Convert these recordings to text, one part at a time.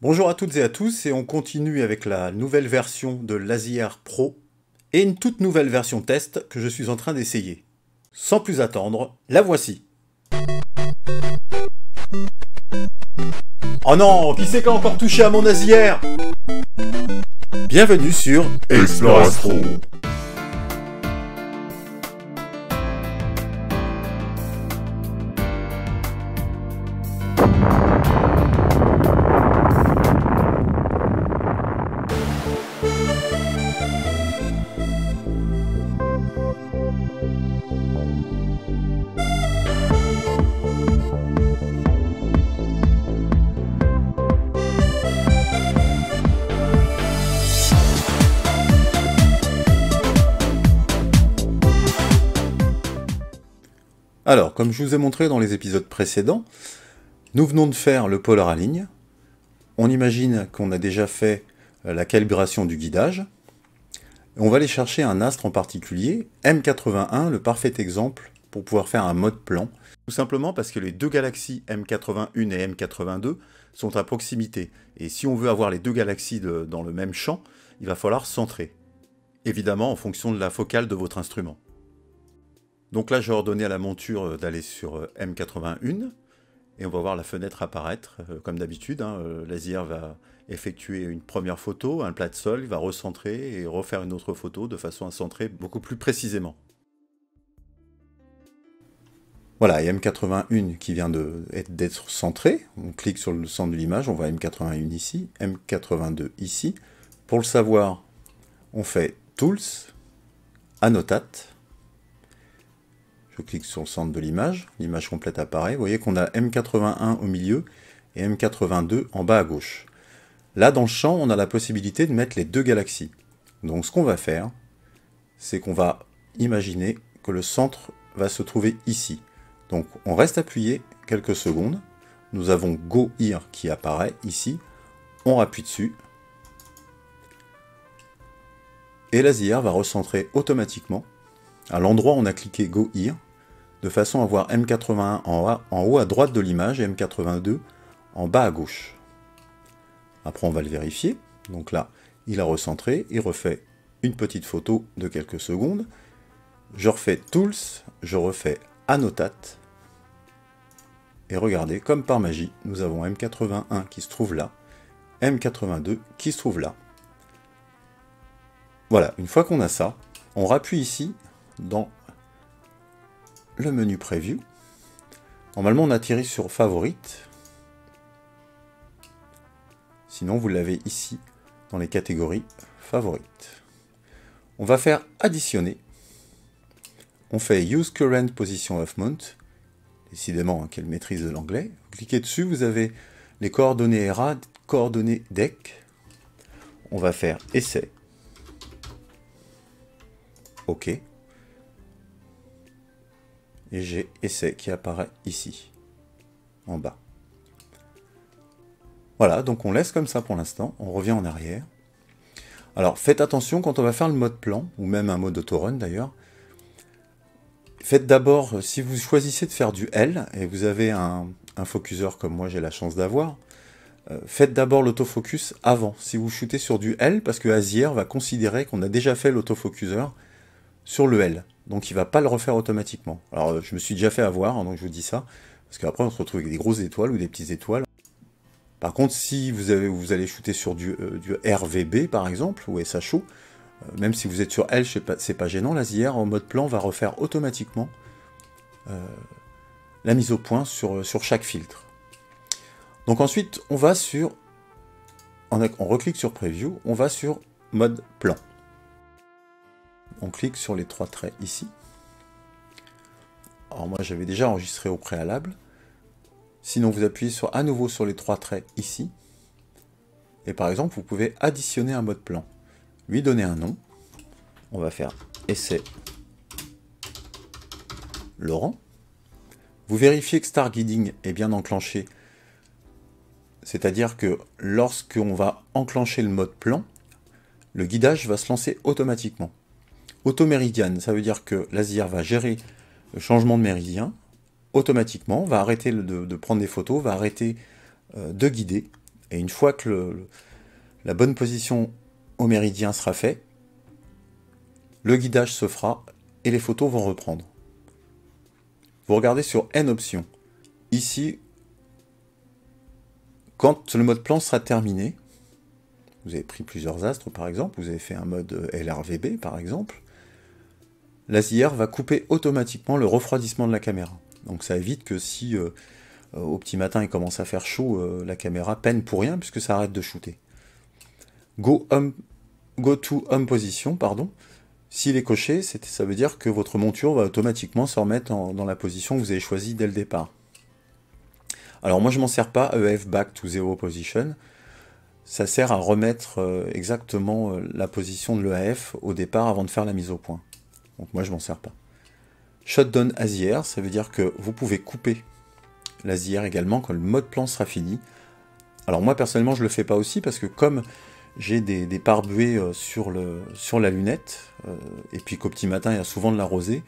Bonjour à toutes et à tous, et on continue avec la nouvelle version de Lazier Pro et une toute nouvelle version test que je suis en train d'essayer. Sans plus attendre, la voici. Oh non, qui c'est qui a encore touché à mon Lazier? Bienvenue sur Explore Astro. Alors, comme je vous ai montré dans les épisodes précédents, nous venons de faire le Polar Align. On imagine qu'on a déjà fait la calibration du guidage. On va aller chercher un astre en particulier, M81, le parfait exemple pour pouvoir faire un mode plan. Tout simplement parce que les deux galaxies M81 et M82 sont à proximité. Et si on veut avoir les deux galaxies dans le même champ, il va falloir centrer. Évidemment en fonction de la focale de votre instrument. Donc là, j'ai ordonné à la monture d'aller sur M81, et on va voir la fenêtre apparaître, comme d'habitude. Lazier va effectuer une première photo, un plat de sol, il va recentrer et refaire une autre photo de façon à centrer beaucoup plus précisément. Voilà, et M81 qui vient d'être centré, on clique sur le centre de l'image, on voit M81 ici, M82 ici. Pour le savoir, on fait Tools, Annotate. Je clique sur le centre de l'image complète apparaît. Vous voyez qu'on a M81 au milieu et M82 en bas à gauche. Là, dans le champ, on a la possibilité de mettre les deux galaxies. Donc ce qu'on va faire, c'est qu'on va imaginer que le centre va se trouver ici. Donc on reste appuyé quelques secondes. Nous avons Go Here qui apparaît ici. On appuie dessus. Et Lazier va recentrer automatiquement à l'endroit où on a cliqué Go Here, de façon à voir M81 en haut à droite de l'image et M82 en bas à gauche. Après on va le vérifier, donc là il a recentré, il refait une petite photo de quelques secondes, je refais Tools, je refais Annotate, et regardez, comme par magie, nous avons M81 qui se trouve là, M82 qui se trouve là. Voilà, une fois qu'on a ça, on rappuie ici dans le menu Preview. Normalement, on atterrit sur Favorite. Sinon, vous l'avez ici dans les catégories Favorites. On va faire Additionner. On fait Use Current Position of Mount. Décidément, quelle maîtrise de l'anglais. Vous cliquez dessus, vous avez les coordonnées ERA, coordonnées DEC. On va faire Essai. OK. Et j'ai Essai qui apparaît ici, en bas. Voilà, donc on laisse comme ça pour l'instant, on revient en arrière. Alors faites attention quand on va faire le mode plan, ou même un mode autorun d'ailleurs. Faites d'abord, si vous choisissez de faire du L, et vous avez un focuseur comme moi j'ai la chance d'avoir, faites d'abord l'autofocus avant, si vous shootez sur du L, parce que Lazier va considérer qu'on a déjà fait l'autofocuseur sur le L. Donc il va pas le refaire automatiquement. Alors je me suis déjà fait avoir, donc je vous dis ça, parce qu'après on se retrouve avec des grosses étoiles ou des petites étoiles. Par contre, si vous allez shooter sur du RVB par exemple, ou SHO, même si vous êtes sur L, c'est pas gênant, Lazier en mode plan va refaire automatiquement la mise au point sur chaque filtre. Donc ensuite, on va sur, on reclique sur Preview, on va sur mode plan. On clique sur les trois traits ici. Alors moi j'avais déjà enregistré au préalable. Sinon vous appuyez à nouveau sur les trois traits ici. Et par exemple vous pouvez additionner un mode plan. Lui donner un nom. On va faire Essai Laurent. Vous vérifiez que Star Guiding est bien enclenché. C'est-à-dire que lorsqu'on va enclencher le mode plan, le guidage va se lancer automatiquement. Automéridiane, ça veut dire que Lazier va gérer le changement de méridien automatiquement, va arrêter de prendre des photos, va arrêter de guider Et une fois que la bonne position au méridien sera fait, le guidage se fera et les photos vont reprendre. Vous regardez sur N options. Ici, quand le mode plan sera terminé, vous avez pris plusieurs astres par exemple, vous avez fait un mode LRVB par exemple, l'ASIR va couper automatiquement le refroidissement de la caméra. Donc ça évite que si au petit matin il commence à faire chaud, la caméra peine pour rien puisque ça arrête de shooter. Go to Home Position, pardon. S'il est coché, ça veut dire que votre monture va automatiquement se remettre dans la position que vous avez choisie dès le départ. Alors moi je m'en sers pas, EF Back to Zero Position. Ça sert à remettre exactement la position de l'EAF au départ avant de faire la mise au point. Donc moi je m'en sers pas. Shutdown ASIR, ça veut dire que vous pouvez couper l'ASIR également quand le mode plan sera fini. Alors moi personnellement je le fais pas aussi parce que comme j'ai des pare-buées sur la lunette, et puis qu'au petit matin il y a souvent de la rosée,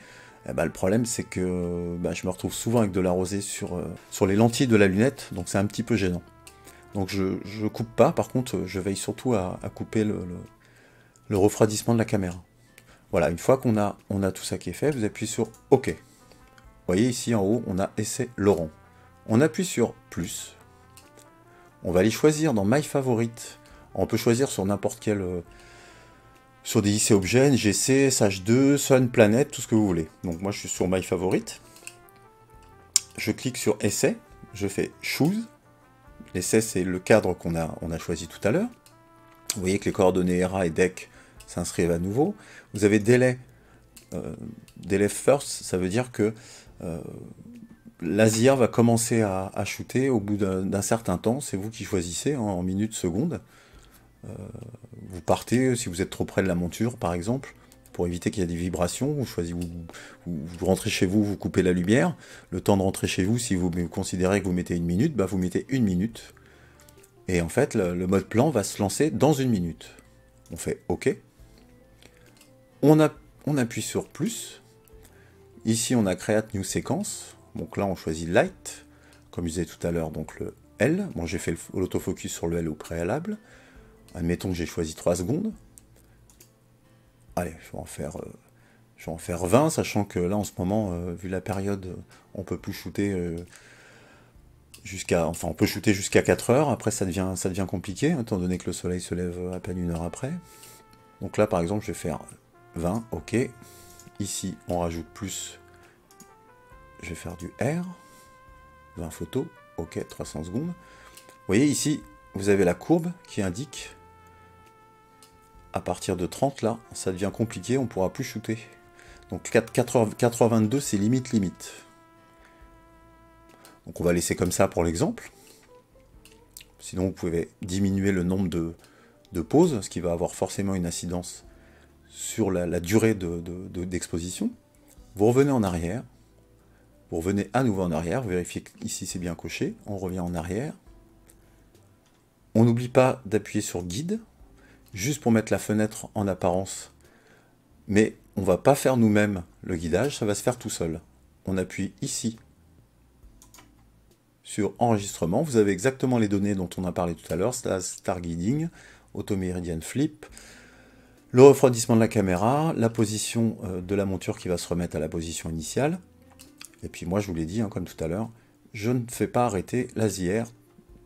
le problème c'est que je me retrouve souvent avec de la rosée sur les lentilles de la lunette, donc c'est un petit peu gênant. Donc je coupe pas, par contre je veille surtout à couper le refroidissement de la caméra. Voilà, une fois qu'on a tout ça qui est fait, vous appuyez sur OK. Vous voyez ici en haut, on a Essai Laurent. On appuie sur plus. On va aller choisir dans My Favorite. On peut choisir sur n'importe quel... sur des IC objets, NGC, SH2, Sun, Planet, tout ce que vous voulez. Donc moi je suis sur My Favorite. Je clique sur Essai. Je fais Choose. L'essai c'est le cadre qu'on a choisi tout à l'heure. Vous voyez que les coordonnées ERA et DEC s'inscrivent à nouveau. Vous avez délai first, ça veut dire que l'ASIR va commencer à shooter au bout d'un certain temps. C'est vous qui choisissez en minutes, secondes. Vous partez si vous êtes trop près de la monture par exemple, pour éviter qu'il y ait des vibrations. Vous rentrez chez vous, vous coupez la lumière. Le temps de rentrer chez vous, si vous considérez que vous mettez 1 minute, vous mettez 1 minute. Et en fait, le mode plan va se lancer dans 1 minute. On fait OK. On appuie sur plus. Ici, on a Create New Sequence. Donc là, on choisit Light, comme je disais tout à l'heure, donc le L. Bon, j'ai fait l'autofocus sur le L au préalable. Admettons que j'ai choisi 3 secondes. Allez, je vais en faire 20, sachant que là, en ce moment, vu la période, on peut plus shooter on peut shooter jusqu'à 4 heures. Après, ça devient compliqué, étant donné que le soleil se lève à peine 1 heure après. Donc là, par exemple, je vais faire 20, OK. Ici, on rajoute plus. Je vais faire du R. 20 photos, OK, 300 secondes. Vous voyez, ici, vous avez la courbe qui indique, à partir de 30, là, ça devient compliqué, on ne pourra plus shooter. Donc 4h22, c'est limite. Donc on va laisser comme ça pour l'exemple. Sinon, vous pouvez diminuer le nombre de pauses, ce qui va avoir forcément une incidence sur la durée d'exposition. Vous revenez en arrière. Vous revenez à nouveau en arrière. Vous vérifiez qu'ici c'est bien coché. On revient en arrière. On n'oublie pas d'appuyer sur guide, juste pour mettre la fenêtre en apparence. Mais on ne va pas faire nous-mêmes le guidage, ça va se faire tout seul. On appuie ici sur enregistrement. Vous avez exactement les données dont on a parlé tout à l'heure, Star Guiding, Auto-Meridian Flip, le refroidissement de la caméra, la position de la monture qui va se remettre à la position initiale. Et puis moi, je vous l'ai dit, comme tout à l'heure, je ne fais pas arrêter l'ASIR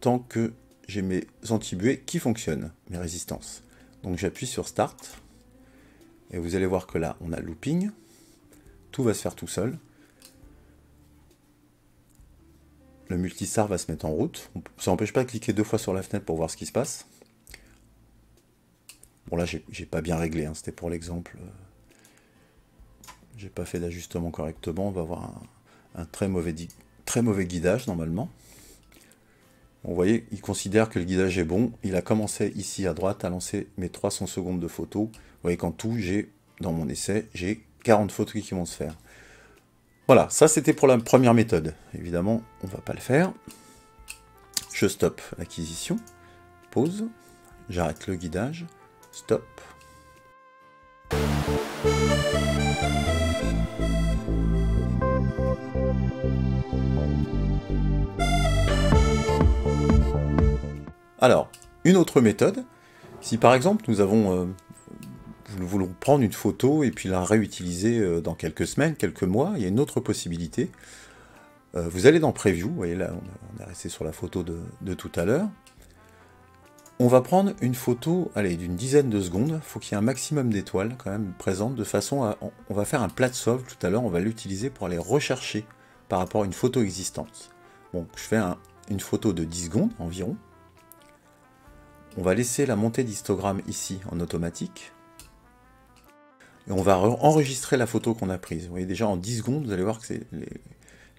tant que j'ai mes anti-buées qui fonctionnent, mes résistances. Donc j'appuie sur Start, et vous allez voir que là, on a looping, tout va se faire tout seul. Le multistar va se mettre en route. Ça n'empêche pas de cliquer 2 fois sur la fenêtre pour voir ce qui se passe. Bon là, j'ai pas bien réglé, c'était pour l'exemple. J'ai pas fait d'ajustement correctement, on va avoir un très mauvais guidage normalement. Bon, vous voyez, il considère que le guidage est bon. Il a commencé ici à droite à lancer mes 300 secondes de photos. Vous voyez qu'en tout, dans mon essai, j'ai 40 photos qui vont se faire. Voilà, ça c'était pour la première méthode. Évidemment, on ne va pas le faire. Je stoppe l'acquisition, pause, j'arrête le guidage, stop. Alors, une autre méthode, si par exemple nous voulons prendre une photo et puis la réutiliser dans quelques semaines, quelques mois, il y a une autre possibilité. Vous allez dans Preview, vous voyez là, on est resté sur la photo de tout à l'heure. On va prendre une photo, allez, d'une dizaine de secondes. Il faut qu'il y ait un maximum d'étoiles quand même présentes, de façon à... On va faire un plat de sauve tout à l'heure, on va l'utiliser pour aller rechercher par rapport à une photo existante. Donc je fais une photo de 10 secondes environ. On va laisser la montée d'histogramme ici en automatique. Et on va enregistrer la photo qu'on a prise. Vous voyez déjà en 10 secondes, vous allez voir que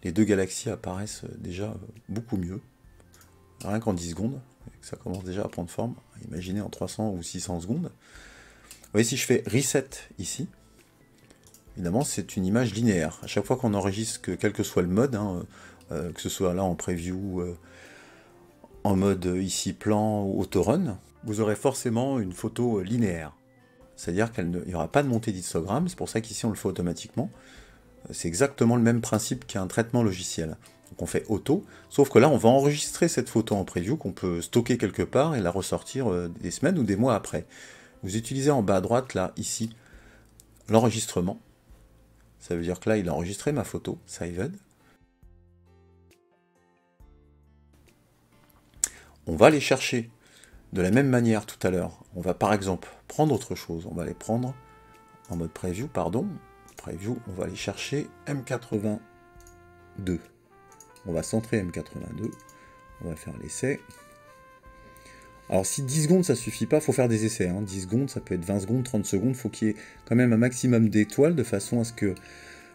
les deux galaxies apparaissent déjà beaucoup mieux. Rien qu'en 10 secondes. Ça commence déjà à prendre forme. Imaginez en 300 ou 600 secondes. Vous voyez, si je fais Reset ici, évidemment, c'est une image linéaire. À chaque fois qu'on enregistre, quel que soit le mode, que ce soit là en Preview, en mode ici plan ou autorun, vous aurez forcément une photo linéaire. C'est-à-dire qu'il n'y aura pas de montée d'histogramme. C'est pour ça qu'ici, on le fait automatiquement. C'est exactement le même principe qu'un traitement logiciel. Donc on fait auto, sauf que là on va enregistrer cette photo en preview qu'on peut stocker quelque part et la ressortir des semaines ou des mois après. Vous utilisez en bas à droite, là, ici, l'enregistrement. Ça veut dire que là il a enregistré ma photo, saved. On va les chercher de la même manière tout à l'heure. On va par exemple prendre autre chose, on va les prendre en mode preview, pardon. Preview, on va aller chercher M82. On va centrer M82, on va faire l'essai. Alors si 10 secondes ça suffit pas, il faut faire des essais. 10 secondes, ça peut être 20 secondes, 30 secondes, il faut qu'il y ait quand même un maximum d'étoiles de façon à ce que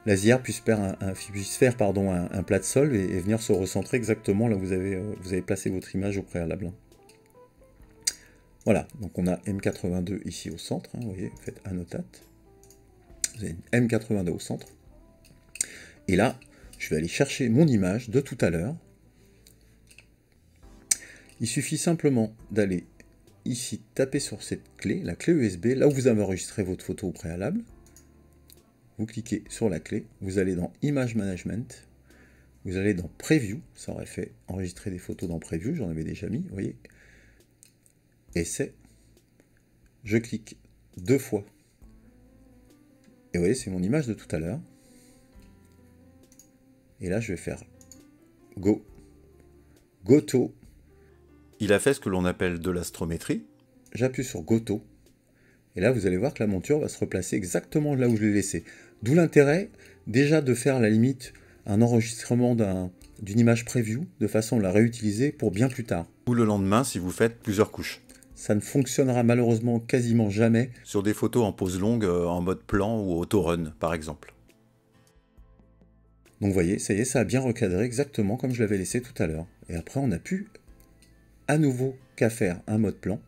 l'ASIAR puisse faire un plat de sol et venir se recentrer exactement là où vous avez placé votre image au préalable. Voilà, donc on a M82 ici au centre, vous voyez, faites annotate. Vous avez M82 au centre. Et là, je vais aller chercher mon image de tout à l'heure. Il suffit simplement d'aller ici taper sur cette clé, la clé USB, là où vous avez enregistré votre photo au préalable. Vous cliquez sur la clé, vous allez dans Image Management, vous allez dans Preview, ça aurait fait enregistrer des photos dans Preview, j'en avais déjà mis, vous voyez. Essai. Je clique 2 fois. Et vous voyez, c'est mon image de tout à l'heure. Et là, je vais faire Go. Goto. Il a fait ce que l'on appelle de l'astrométrie. J'appuie sur Goto. Et là, vous allez voir que la monture va se replacer exactement là où je l'ai laissé. D'où l'intérêt, déjà, de faire à la limite un enregistrement d'une image preview, de façon à la réutiliser pour bien plus tard. Ou le lendemain, si vous faites plusieurs couches. Ça ne fonctionnera malheureusement quasiment jamais sur des photos en pose longue, en mode plan ou autorun, par exemple. Donc vous voyez, ça y est, ça a bien recadré exactement comme je l'avais laissé tout à l'heure. Et après, on n'a plus à nouveau qu'à faire un mode plan,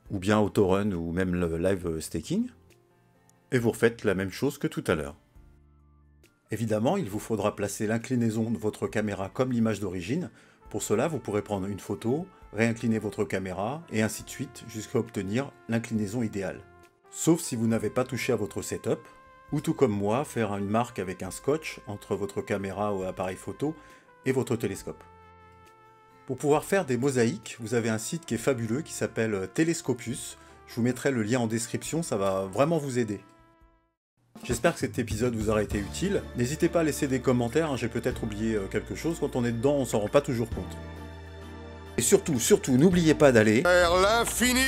ou bien autorun, ou même le live staking, et vous refaites la même chose que tout à l'heure. Évidemment, il vous faudra placer l'inclinaison de votre caméra comme l'image d'origine. Pour cela, vous pourrez prendre une photo, réincliner votre caméra, et ainsi de suite, jusqu'à obtenir l'inclinaison idéale. Sauf si vous n'avez pas touché à votre setup, ou tout comme moi, faire une marque avec un scotch entre votre caméra ou appareil photo et votre télescope. Pour pouvoir faire des mosaïques, vous avez un site qui est fabuleux qui s'appelle Telescopius. Je vous mettrai le lien en description, ça va vraiment vous aider. J'espère que cet épisode vous aura été utile. N'hésitez pas à laisser des commentaires, j'ai peut-être oublié quelque chose. Quand on est dedans, on s'en rend pas toujours compte. Et surtout, n'oubliez pas d'aller vers l'infini